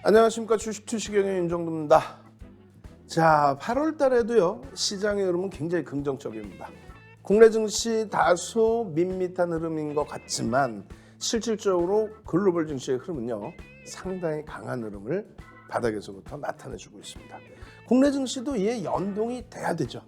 안녕하십니까. 주식투시경의 윤정두입니다. 자, 8월 달에도요, 시장의 흐름은 굉장히 긍정적입니다. 국내 증시 다소 밋밋한 흐름인 것 같지만 실질적으로 글로벌 증시의 흐름은요, 상당히 강한 흐름을 바닥에서부터 나타내주고 있습니다. 국내 증시도 이에 연동이 돼야 되죠.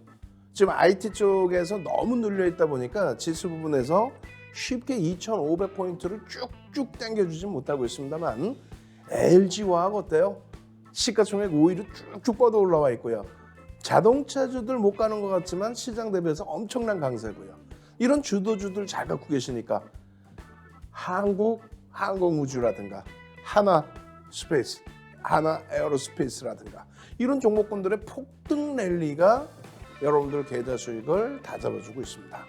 지금 IT 쪽에서 너무 눌려있다 보니까 지수 부분에서 쉽게 2,500포인트를 쭉쭉 당겨주지 못하고 있습니다만 LG화학 어때요? 시가총액 5위로 쭉쭉 뻗어 올라와 있고요. 자동차주들 못 가는 것 같지만 시장 대비해서 엄청난 강세고요. 이런 주도주들 잘 갖고 계시니까 한국항공우주라든가 하나스페이스, 하나에어로스페이스라든가 이런 종목군들의 폭등 랠리가 여러분들 계좌 수익을 다 잡아주고 있습니다.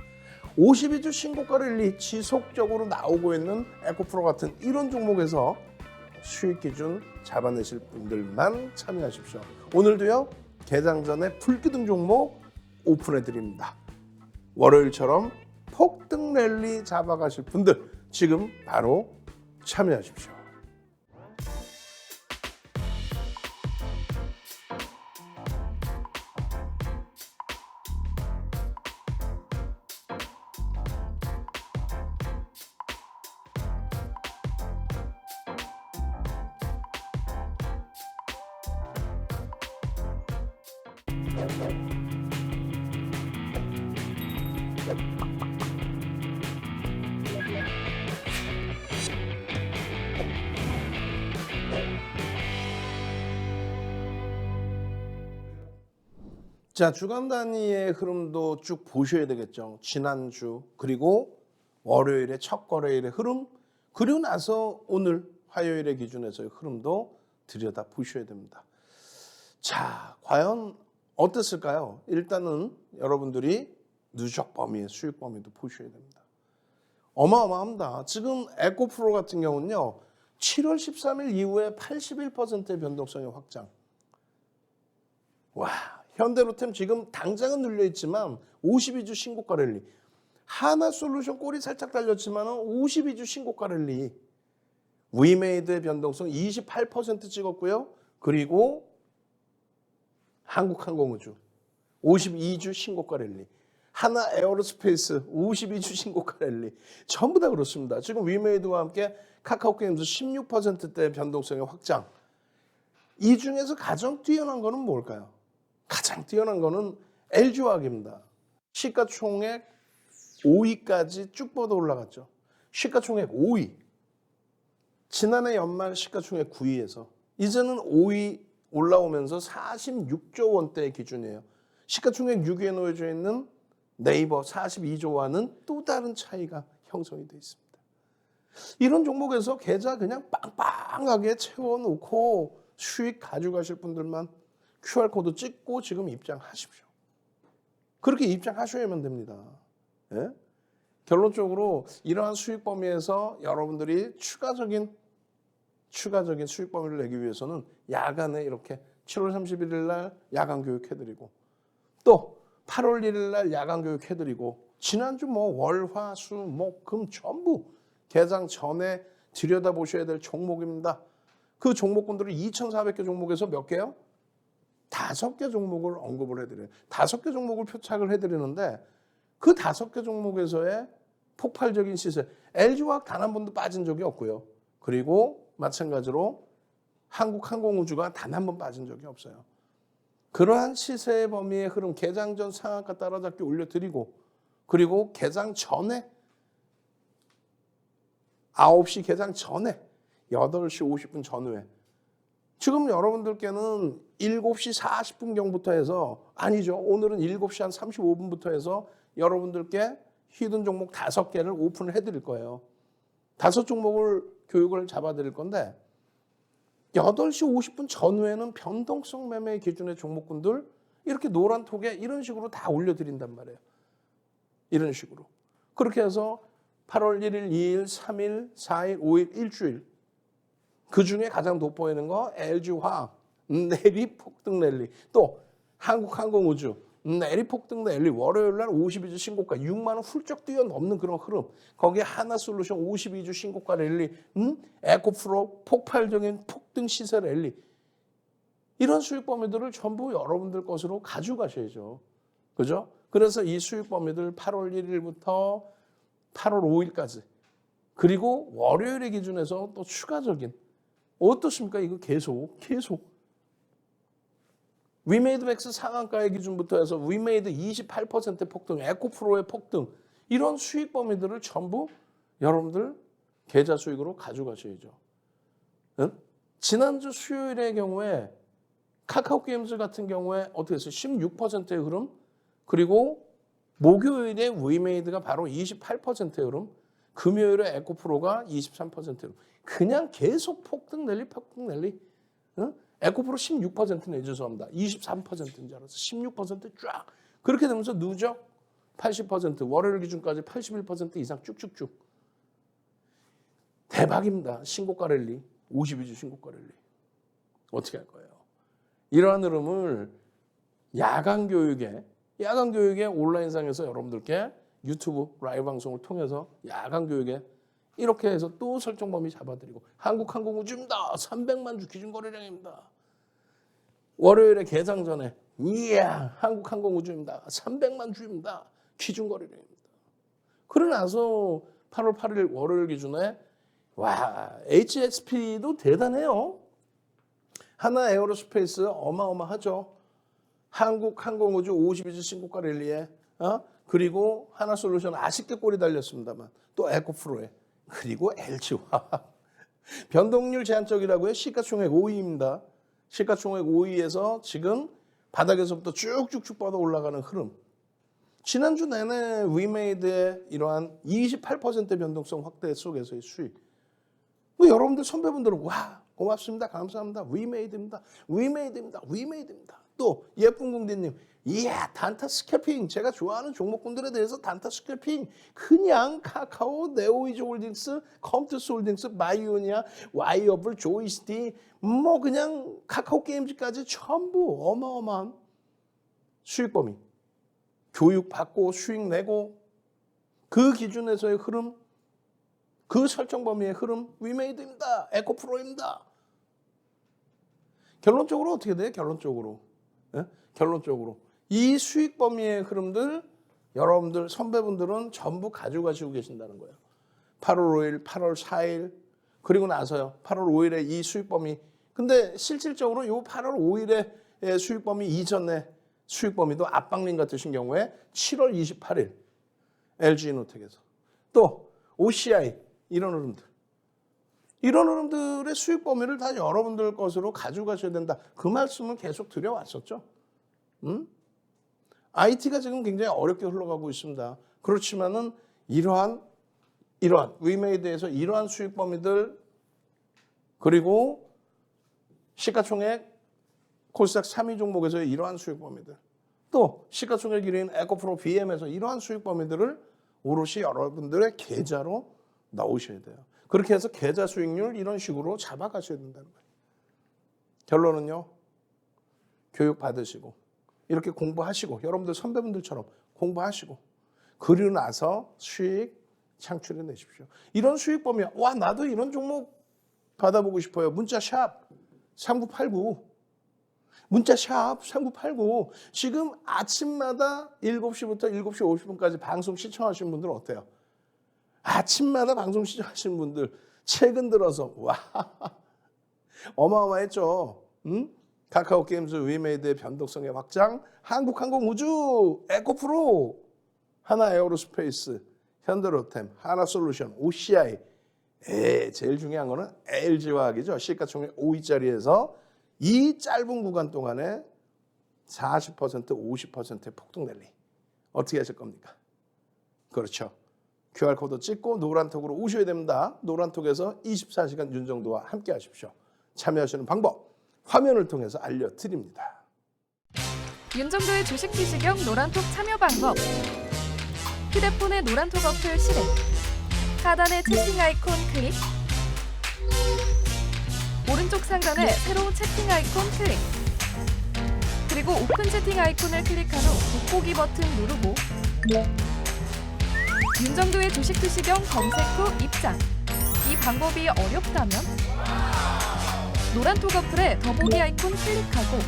52주 신고가 랠리 지속적으로 나오고 있는 에코프로 같은 이런 종목에서 수익 기준 잡아내실 분들만 참여하십시오. 오늘도요, 개장 전에 불기둥 종목 오픈해 드립니다. 월요일처럼 폭등 랠리 잡아가실 분들 지금 바로 참여하십시오. 자, 주간 단위의 흐름도 쭉 보셔야 되겠죠. 지난주 그리고 월요일의 첫 거래일의 흐름, 그리고 나서 오늘 화요일의 기준에서의 흐름도 들여다 보셔야 됩니다. 자, 과연 어땠을까요? 일단은 여러분들이 누적 범위의 수익 범위도 보셔야 됩니다. 어마어마합니다. 지금 에코프로 같은 경우는요, 7월 13일 이후에 81%의 변동성의 확장. 와, 현대로템 지금 당장은 눌려있지만 52주 신고가 랠리. 하나솔루션 꼴이 살짝 달렸지만 52주 신고가 랠리. 위메이드의 변동성 28% 찍었고요. 그리고 한국항공우주 52주 신고가 랠리. 하나에어로스페이스 52주 신고가 랠리. 전부 다 그렇습니다. 지금 위메이드와 함께 카카오게임즈 16%대 변동성의 확장. 이 중에서 가장 뛰어난 거는 뭘까요? 가장 뛰어난 거는 LG화학입니다. 시가총액 5위까지 쭉 뻗어 올라갔죠. 시가총액 5위. 지난해 연말 시가총액 9위에서 이제는 5위 올라오면서 46조 원대의 기준이에요. 시가총액 6위에 놓여져 있는 네이버 42조와는 또 다른 차이가 형성이 되어 있습니다. 이런 종목에서 계좌 그냥 빵빵하게 채워놓고 수익 가져가실 분들만 QR코드 찍고 지금 입장하십시오. 그렇게 입장하셔야만 됩니다. 예? 결론적으로 이러한 수익 범위에서 여러분들이 추가적인 수익 범위를 내기 위해서는 야간에 이렇게 7월 31일 날 야간 교육해드리고 또 8월 1일 날 야간 교육해드리고 지난주 월, 화, 수, 목, 금 전부 개장 전에 들여다보셔야 될 종목입니다. 그 종목군들을 2,400개 종목에서 몇 개요? 5개 종목을 언급을 해드려요. 5개 종목을 표착을 해드리는데 그 5개 종목에서의 폭발적인 시세, LG화학 단 한 번도 빠진 적이 없고요. 그리고 마찬가지로 한국항공우주가 단 한 번 빠진 적이 없어요. 그러한 시세의 범위의 흐름, 개장 전 상한가 따라잡기 올려드리고 그리고 개장 전에 9시 개장 전에 8시 50분 전후에 지금 여러분들께는 7시 40분경부터 해서 아니죠. 오늘은 7시 한 35분부터 해서 여러분들께 히든 종목 5개를 오픈을 해드릴 거예요. 5종목을 교육을 잡아드릴 건데 8시 50분 전후에는 변동성 매매 기준의 종목군들 이렇게 노란 톡에 이런 식으로 다 올려드린단 말이에요. 이런 식으로. 그렇게 해서 8월 1일, 2일, 3일, 4일, 5일, 일주일 그 중에 가장 돋보이는 거 LG화학, 내리 폭등 랠리, 또 한국항공우주, 내리 폭등 랠리, 월요일 날 52주 신고가 6만 원 훌쩍 뛰어넘는 그런 흐름. 거기에 하나솔루션 52주 신고가 랠리, 에코프로 폭발적인 폭등 폭등 시세 랠리 이런 수익 범위들을 전부 여러분들 것으로 가져가셔야죠. 그죠? 그래서 이 수익 범위들 8월 1일부터 8월 5일까지 그리고 월요일의 기준에서 또 추가적인 어떻습니까? 이거 계속 위메이드맥스 상한가의 기준부터 해서 위메이드 28% 폭등, 에코프로의 폭등 이런 수익 범위들을 전부 여러분들 계좌 수익으로 가져가셔야죠. 응? 지난주 수요일의 경우에 카카오게임즈 같은 경우에 어떻게 했어요? 16%의 흐름 그리고 목요일에 위메이드가 바로 28%의 흐름 금요일에 에코프로가 23%의 흐름 그냥 계속 폭등 랠리 응? 에코프로 16%네 죄송합니다. 23%인 줄 알았어. 16%쫙 그렇게 되면서 누적 80% 월요일 기준까지 81% 이상 쭉쭉쭉 대박입니다. 신고가 랠리 52주 신고가 랠리 어떻게 할 거예요? 이러한 흐름을 야간 교육에 온라인상에서 여러분들께 유튜브 라이브 방송을 통해서 야간 교육에 이렇게 해서 또 설정 범위 잡아드리고 한국항공우주입니다. 300만 주 기준거래량입니다. 월요일에 개장 전에 이야 한국항공우주입니다. 300만 주입니다. 기준거래량입니다. 그러고 나서 8월 8일 월요일 기준에 와 HSP도 대단해요. 하나 에어로스페이스 어마어마하죠. 한국항공우주 52주 신고가 랠리에 그리고 하나솔루션 아쉽게 꼬리 달렸습니다만 또 에코프로에 그리고 LG화학 변동률 제한적이라고요. 시가총액 5위입니다. 시가총액 5위에서 지금 바닥에서부터 쭉쭉쭉 뻗어 올라가는 흐름. 지난주 내내 위메이드의 이러한 28% 변동성 확대 속에서의 수익. 여러분들 선배분들은 와 고맙습니다. 감사합니다. 위메이드입니다. 또 예쁜 공대님 이야 단타 스캐핑 제가 좋아하는 종목군들에 대해서 단타 스캐핑 그냥 카카오, 네오이즈 홀딩스, 컴투스 홀딩스, 바이오니아, 와이어블, 조이스티 뭐 그냥 카카오 게임즈까지 전부 어마어마한 수익 범위 교육 받고 수익 내고 그 기준에서의 흐름 그 설정 범위의 흐름 위메이드입니다. 에코프로입니다. 결론적으로 어떻게 돼요? 결론적으로 이 수익 범위의 흐름들 여러분들 선배분들은 전부 가져가시고 계신다는 거예요. 8월 5일, 8월 4일 그리고 나서요. 8월 5일에 이 수익 범위 근데 실질적으로 이 8월 5일에 수익 범위 이전에 수익 범위도 압박링 같으신 경우에 7월 28일 LG이노텍에서 또 OCI 이런 흐름들의 수익 범위를 다 여러분들 것으로 가져가셔야 된다. 그 말씀을 계속 드려왔었죠. IT가 지금 굉장히 어렵게 흘러가고 있습니다. 그렇지만은 이러한 위메이드에서 이러한 수익 범위들 그리고 시가총액 코스닥 3위 종목에서의 이러한 수익 범위들 또 시가총액 1위인 에코프로 BM에서 이러한 수익 범위들을 오롯이 여러분들의 계좌로 넣으셔야 돼요. 그렇게 해서 계좌 수익률 이런 식으로 잡아가셔야 된다는 거예요. 결론은요. 교육 받으시고 이렇게 공부하시고 여러분들 선배분들처럼 공부하시고 그리고 나서 수익 창출해 내십시오. 이런 수익 범위 와 나도 이런 종목 받아보고 싶어요. 문자 샵 3989 문자 샵 3989 지금 아침마다 7시부터 7시 50분까지 방송 시청하시는 분들은 어때요? 아침마다 방송 시청하시는 분들 최근 들어서 와 어마어마했죠. 카카오 게임즈 위메이드의 변동성의 확장, 한국항공우주, 에코프로, 하나 에어로스페이스, 현대로템, 하나솔루션, OCI. 제일 중요한 거는 LG화학이죠. 시가총액 5위짜리에서 이 짧은 구간 동안에 40%, 50%의 폭등 랠리. 어떻게 하실 겁니까? 그렇죠. QR코드 찍고 노란톡으로 오셔야 됩니다. 노란톡에서 24시간 윤정도와 함께 하십시오. 참여하시는 방법 화면을 통해서 알려드립니다. 윤정도의 주식 비시경 노란톡 참여 방법. 휴대폰의 노란톡 어플 실행. 하단의 채팅 아이콘 클릭. 오른쪽 상단에 새로운 채팅 아이콘 클릭. 그리고 오픈 채팅 아이콘을 클릭한 후 돋보기 버튼 누르고 윤정도의 주식 비시경 검색 후 입장. 이 방법이 어렵다면 노란톡 어플의 더보기 아이콘 클릭하고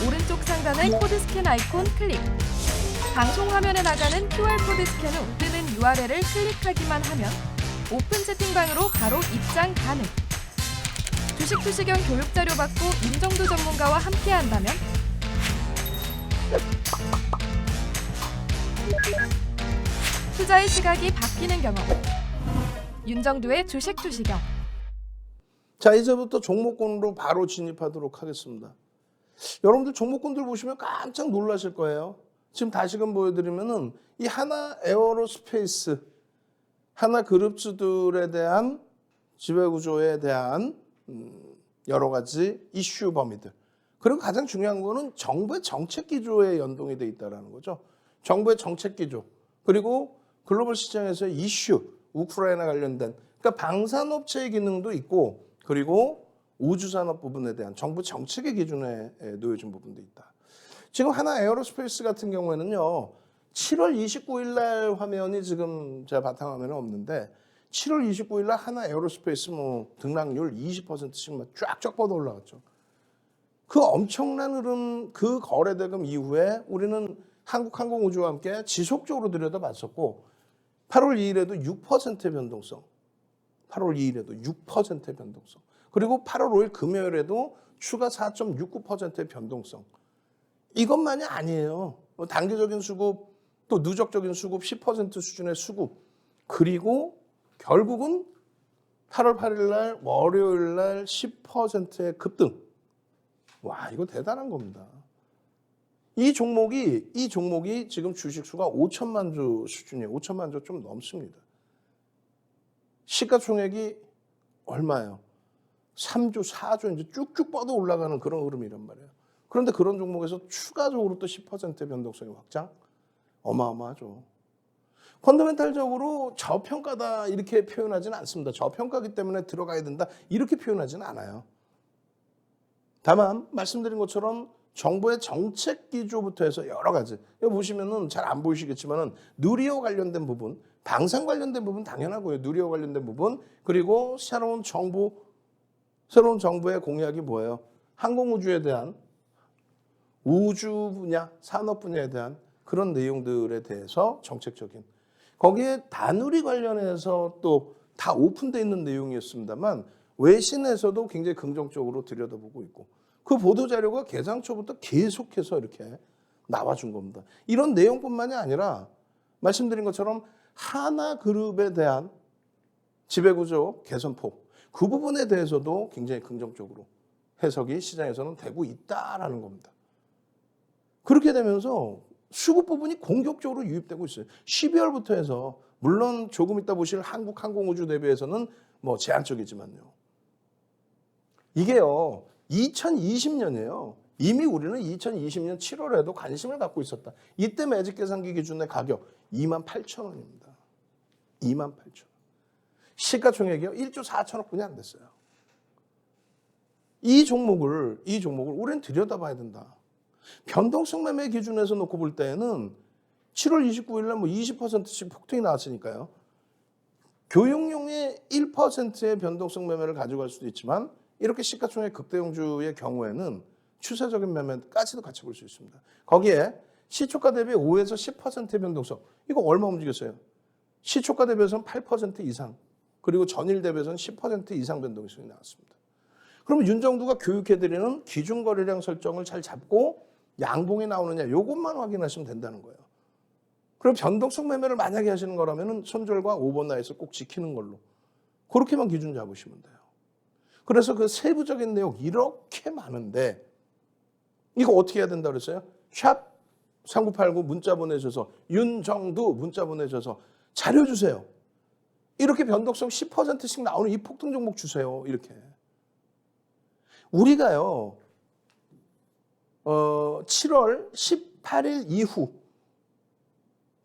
오른쪽 상단의 코드 스캔 아이콘 클릭. 방송 화면에 나가는 QR코드 스캔 후 뜨는 URL을 클릭하기만 하면 오픈 채팅방으로 바로 입장 가능. 주식 투시경 교육 자료 받고 윤정도 전문가와 함께 한다면 투자의 시각이 바뀌는 경험. 윤정도의 주식 투시경. 자, 이제부터 종목군으로 바로 진입하도록 하겠습니다. 여러분들 종목군들 보시면 깜짝 놀라실 거예요. 지금 다시금 보여드리면은 이 하나 에어로스페이스, 하나 그룹주들에 대한 지배구조에 대한 여러 가지 이슈 범위들. 그리고 가장 중요한 거는 정부의 정책 기조에 연동이 돼 있다는 거죠. 정부의 정책 기조. 그리고 글로벌 시장에서의 이슈, 우크라이나 관련된. 그러니까 방산업체의 기능도 있고 그리고 우주산업 부분에 대한 정부 정책의 기준에 놓여진 부분도 있다. 지금 하나 에어로스페이스 같은 경우에는요. 7월 29일 날 화면이 지금 제 바탕화면에 없는데 7월 29일 날 하나 에어로스페이스 등락률 20%씩 쫙쫙 뻗어 올라갔죠. 그 엄청난 흐름, 그 거래대금 이후에 우리는 한국항공우주와 함께 지속적으로 들여다봤었고 8월 2일에도 6%의 변동성, 8월 2일에도 6%의 변동성, 그리고 8월 5일 금요일에도 추가 4.69%의 변동성. 이것만이 아니에요. 단기적인 수급, 또 누적적인 수급 10% 수준의 수급, 그리고 결국은 8월 8일 날 월요일 날 10%의 급등. 와, 이거 대단한 겁니다. 이 종목이 지금 주식 수가 5천만 주 수준이에요. 5천만 주 좀 넘습니다. 시가총액이 얼마예요? 3조, 4조 이제 쭉쭉 뻗어 올라가는 그런 흐름이란 말이에요. 그런데 그런 종목에서 추가적으로 또 10%의 변동성이 확장? 어마어마하죠. 펀더멘탈적으로 저평가다 이렇게 표현하지는 않습니다. 저평가기 때문에 들어가야 된다 이렇게 표현하지는 않아요. 다만 말씀드린 것처럼 정부의 정책 기조부터 해서 여러 가지, 여기 보시면은 잘 안 보이시겠지만은 누리호 관련된 부분, 방산 관련된 부분 당연하고요. 누리호 관련된 부분, 그리고 새로운 정부의 공약이 뭐예요? 항공우주에 대한 우주 분야, 산업 분야에 대한 그런 내용들에 대해서 정책적인, 거기에 다누리 관련해서 또 다 오픈되어 있는 내용이었습니다만 외신에서도 굉장히 긍정적으로 들여다보고 있고 그 보도자료가 개장 초부터 계속해서 이렇게 나와준 겁니다. 이런 내용뿐만이 아니라 말씀드린 것처럼 하나그룹에 대한 지배구조 개선폭, 그 부분에 대해서도 굉장히 긍정적으로 해석이 시장에서는 되고 있다라는 겁니다. 그렇게 되면서 수급 부분이 공격적으로 유입되고 있어요. 12월부터 해서 물론 조금 이따 보실 한국항공우주 대비해서는 제한적이지만요. 이게요 2020년이에요. 이미 우리는 2020년 7월에도 관심을 갖고 있었다. 이때 매직 계산기 기준의 가격 28,000원입니다. 28,000원. 시가총액이요 1조 4천억 분이 안 됐어요. 이 종목을 우리는 들여다봐야 된다. 변동성 매매 기준에서 놓고 볼 때에는 7월 29일 날 20%씩 폭등이 나왔으니까요. 교육용의 1%의 변동성 매매를 가져갈 수도 있지만 이렇게 시가총액 극대형주의 경우에는 추세적인 매매까지도 같이 볼 수 있습니다. 거기에 시초가 대비 5에서 10%의 변동성. 이거 얼마 움직였어요? 시초가 대비해서는 8% 이상, 그리고 전일 대비해서는 10% 이상 변동성이 나왔습니다. 그러면 윤정두가 교육해드리는 기준 거래량 설정을 잘 잡고 양봉이 나오느냐 이것만 확인하시면 된다는 거예요. 그럼 변동성 매매를 만약에 하시는 거라면 손절과 오버나잇을 꼭 지키는 걸로 그렇게만 기준 잡으시면 돼요. 그래서 그 세부적인 내용 이렇게 많은데 이거 어떻게 해야 된다고 그랬어요? 샵 3989 문자 보내셔서 윤정두 문자 보내셔서 자료 주세요. 이렇게 변동성 10%씩 나오는 이 폭등 종목 주세요. 이렇게. 우리가요 7월 18일 이후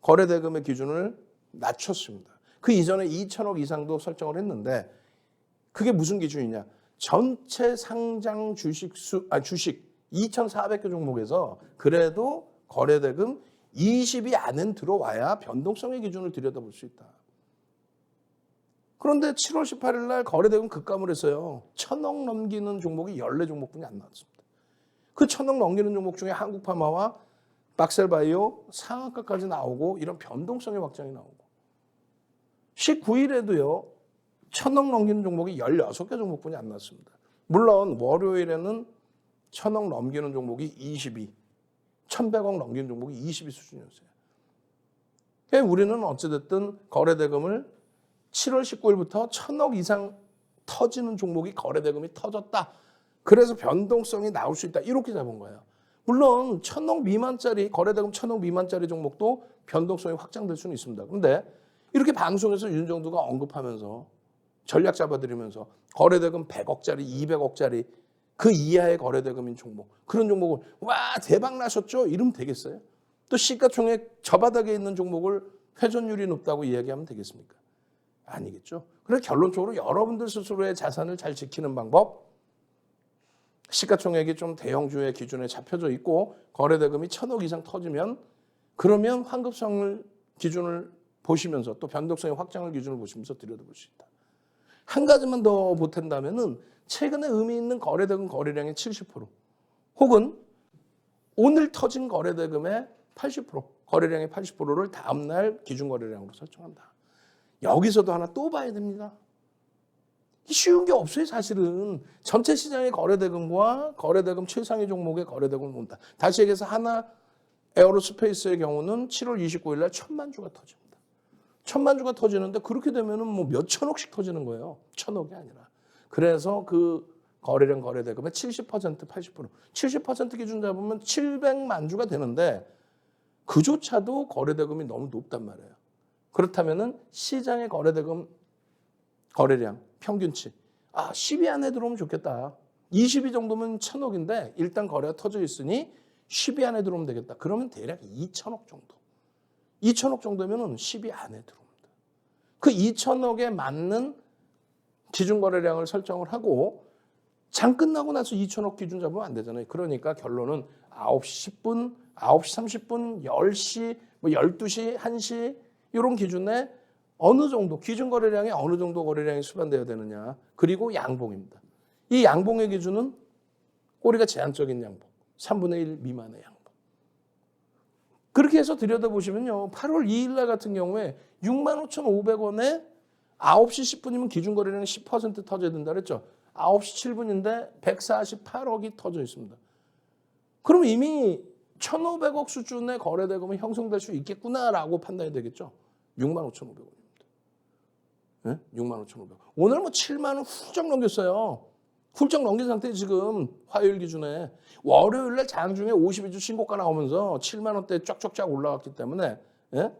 거래대금의 기준을 낮췄습니다. 그 이전에 2천억 이상도 설정을 했는데 그게 무슨 기준이냐? 전체 상장 주식 2,400개 종목에서 그래도 거래대금 20이 안은 들어와야 변동성의 기준을 들여다볼 수 있다. 그런데 7월 18일 날 거래대금 급감을 했어요. 1,000억 넘기는 종목이 14종목뿐이 안 나왔습니다. 그 1,000억 넘기는 종목 중에 한국파마와 박셀바이오 상한가까지 나오고 이런 변동성의 확장이 나오고 19일에도요. 1,000억 넘기는 종목이 16개 종목뿐이 안 나왔습니다. 물론 월요일에는 1,000억 넘기는 종목이 22, 1,100억 넘기는 종목이 22 수준이었어요. 그러니까 우리는 어찌됐든 거래대금을 7월 19일부터 1,000억 이상 터지는 종목이 거래대금이 터졌다. 그래서 변동성이 나올 수 있다. 이렇게 잡은 거예요. 물론 1,000억 미만짜리 거래대금 1,000억 미만짜리 종목도 변동성이 확장될 수는 있습니다. 그런데 이렇게 방송에서 윤정두가 언급하면서 전략 잡아드리면서 거래대금 100억짜리, 200억짜리 그 이하의 거래대금인 종목 그런 종목을 와 대박 나셨죠? 이러면 되겠어요? 또 시가총액 저 바닥에 있는 종목을 회전율이 높다고 이야기하면 되겠습니까? 아니겠죠. 그래서 결론적으로 여러분들 스스로의 자산을 잘 지키는 방법 시가총액이 좀 대형주의 기준에 잡혀져 있고 거래대금이 1,000억 이상 터지면 그러면 환급성을 기준을 보시면서 또 변동성의 확장을 기준을 보시면서 들여다볼 수 있다. 한 가지만 더 보탠다면은 최근에 의미 있는 거래대금 거래량의 70% 혹은 오늘 터진 거래대금의 80% 거래량의 80%를 다음날 기준 거래량으로 설정한다. 여기서도 하나 또 봐야 됩니다. 쉬운 게 없어요. 사실은 전체 시장의 거래대금과 거래대금 최상위 종목의 거래대금을 본다. 다시 얘기해서 하나 에어로스페이스의 경우는 7월 29일 날 1,000만 주가 터집니다. 1,000만 주가 터지는데 그렇게 되면은 뭐 몇천억씩 터지는 거예요. 1,000억이 아니라. 그래서 그 거래량 거래대금의 70% 80% 70% 기준 잡으면 700만 주가 되는데 그조차도 거래대금이 너무 높단 말이에요. 그렇다면은 시장의 거래대금 거래량 평균치 10위 안에 들어오면 좋겠다. 20위 정도면 1,000억인데 일단 거래가 터져 있으니 10위 안에 들어오면 되겠다. 그러면 대략 2,000억 정도. 2,000억 정도면 10위 안에 들어옵니다. 그 2,000억에 맞는 기준 거래량을 설정을 하고 장 끝나고 나서 2,000억 기준 잡으면 안 되잖아요. 그러니까 결론은 9시 10분, 9시 30분, 10시, 12시, 1시 이런 기준에 어느 정도 기준 거래량이 어느 정도 거래량이 수반되어야 되느냐. 그리고 양봉입니다. 이 양봉의 기준은 꼬리가 제한적인 양봉, 3분의 1 미만의 양봉. 그렇게 해서 들여다보시면요. 8월 2일 날 같은 경우에 65,500원에 9시 10분이면 기준 거래량이 10% 터져야 된다 그랬죠. 9시 7분인데 148억이 터져 있습니다. 그럼 이미 1,500억 수준의 거래대금이 형성될 수 있겠구나라고 판단이 되겠죠. 65,500원입니다. 네? 65,500원. 오늘 뭐 7만 원 훌쩍 넘겼어요. 훌쩍 넘긴 상태에 지금 화요일 기준에 월요일 날 장중에 52주 신고가 나오면서 7만 원대 쫙쫙쫙 올라갔기 때문에 예?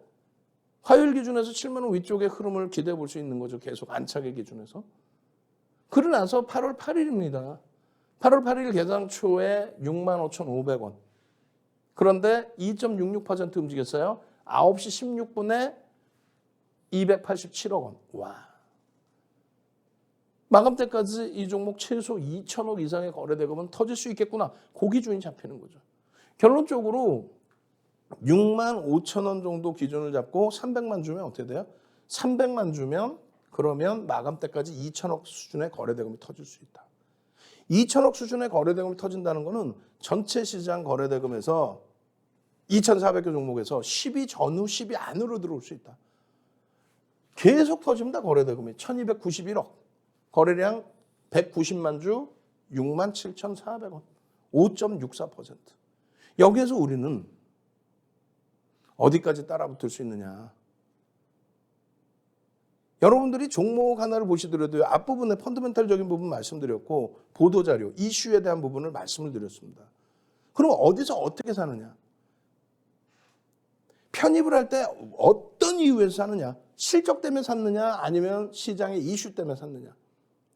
화요일 기준에서 7만 원 위쪽의 흐름을 기대해 볼 수 있는 거죠. 계속 안착의 기준에서. 그러고 나서 8월 8일입니다. 8월 8일 개장 초에 65,500원. 그런데 2.66% 움직였어요. 9시 16분에 287억 원. 와. 마감 때까지 이 종목 최소 2,000억 이상의 거래대금은 터질 수 있겠구나. 그 기준이 잡히는 거죠. 결론적으로 65,000원 정도 기준을 잡고 300만 주면 어떻게 돼요? 300만 주면 그러면 마감 때까지 2,000억 수준의 거래대금이 터질 수 있다. 2,000억 수준의 거래대금이 터진다는 것은 전체 시장 거래대금에서 2,400개 종목에서 10위 전후 10위 안으로 들어올 수 있다. 계속 터집니다. 거래대금이 1,291억. 거래량 190만 주 67,400원. 5.64%. 여기에서 우리는 어디까지 따라붙을 수 있느냐. 여러분들이 종목 하나를 보시더라도 앞부분에 펀더멘탈적인 부분 말씀드렸고 보도자료, 이슈에 대한 부분을 말씀을 드렸습니다. 그럼 어디서 어떻게 사느냐. 편입을 할 때 어떤 이유에서 사느냐. 실적 때문에 샀느냐 아니면 시장의 이슈 때문에 샀느냐.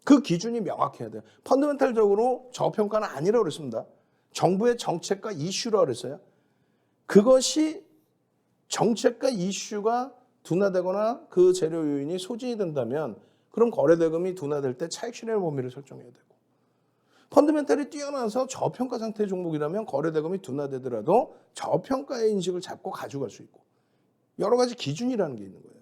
그 기준이 명확해야 돼요. 펀더멘탈적으로 저평가는 아니라고 그랬습니다. 정부의 정책과 이슈라고 그랬어요. 그것이 정책과 이슈가 둔화되거나 그 재료 요인이 소진이 된다면 그럼 거래대금이 둔화될 때 차익 실현의 범위를 설정해야 되고 펀더멘탈이 뛰어나서 저평가 상태의 종목이라면 거래대금이 둔화되더라도 저평가의 인식을 잡고 가져갈 수 있고 여러 가지 기준이라는 게 있는 거예요.